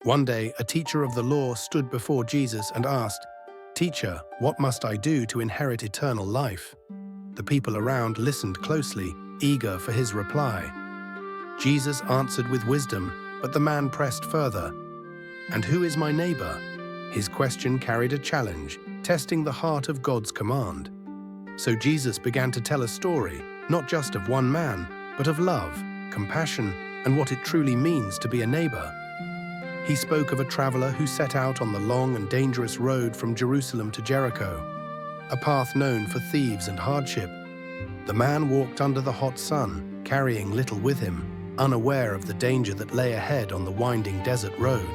One day, a teacher of the law stood before Jesus and asked, "Teacher, what must I do to inherit eternal life?" The people around listened closely, eager for his reply. Jesus answered with wisdom, but the man pressed further. "And who is my neighbor?" His question carried a challenge, testing the heart of God's command. So Jesus began to tell a story, not just of one man, but of love, compassion, and what it truly means to be a neighbor. He spoke of a traveler who set out on the long and dangerous road from Jerusalem to Jericho, a path known for thieves and hardship. The man walked under the hot sun, carrying little with him, unaware of the danger that lay ahead on the winding desert road.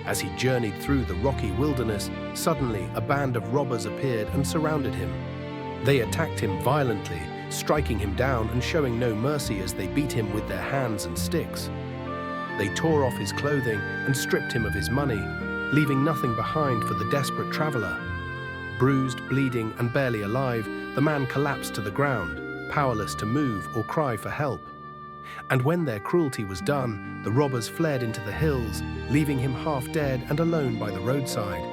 As he journeyed through the rocky wilderness, suddenly a band of robbers appeared and surrounded him. They attacked him violently, striking him down and showing no mercy as they beat him with their hands and sticks. They tore off his clothing and stripped him of his money, leaving nothing behind for the desperate traveler. Bruised, bleeding, and barely alive, the man collapsed to the ground, powerless to move or cry for help. And when their cruelty was done, the robbers fled into the hills, leaving him half dead and alone by the roadside.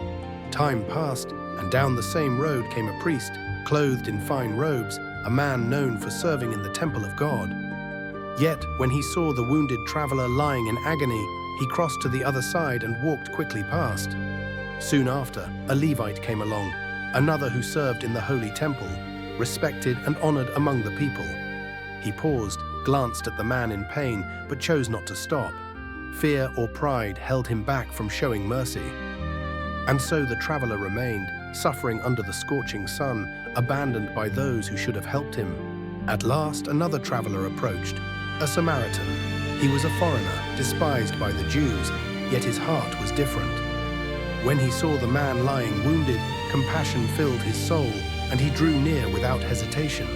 Time passed, and down the same road came a priest, clothed in fine robes, a man known for serving in the temple of God. Yet, when he saw the wounded traveler lying in agony, he crossed to the other side and walked quickly past. Soon after, a Levite came along, another who served in the holy temple, respected and honored among the people. He paused, glanced at the man in pain, but chose not to stop. Fear or pride held him back from showing mercy. And so the traveler remained, suffering under the scorching sun, abandoned by those who should have helped him. At last, another traveler approached, a Samaritan. He was a foreigner, despised by the Jews, yet his heart was different. When he saw the man lying wounded, compassion filled his soul, and he drew near without hesitation.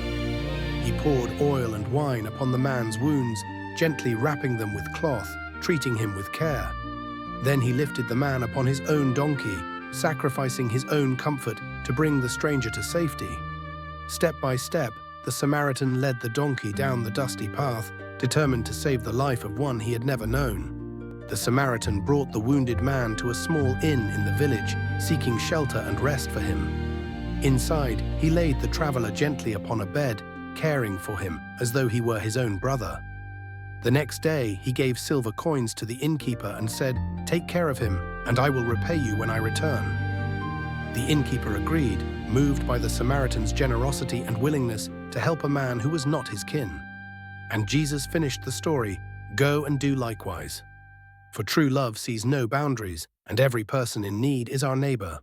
He poured oil and wine upon the man's wounds, gently wrapping them with cloth, treating him with care. Then he lifted the man upon his own donkey, sacrificing his own comfort to bring the stranger to safety. Step by step, the Samaritan led the donkey down the dusty path, determined to save the life of one he had never known. The Samaritan brought the wounded man to a small inn in the village, seeking shelter and rest for him. Inside, he laid the traveler gently upon a bed, caring for him as though he were his own brother. The next day, he gave silver coins to the innkeeper and said, "Take care of him, and I will repay you when I return." The innkeeper agreed, moved by the Samaritan's generosity and willingness to help a man who was not his kin. And Jesus finished the story, "Go and do likewise." For true love sees no boundaries, and every person in need is our neighbor.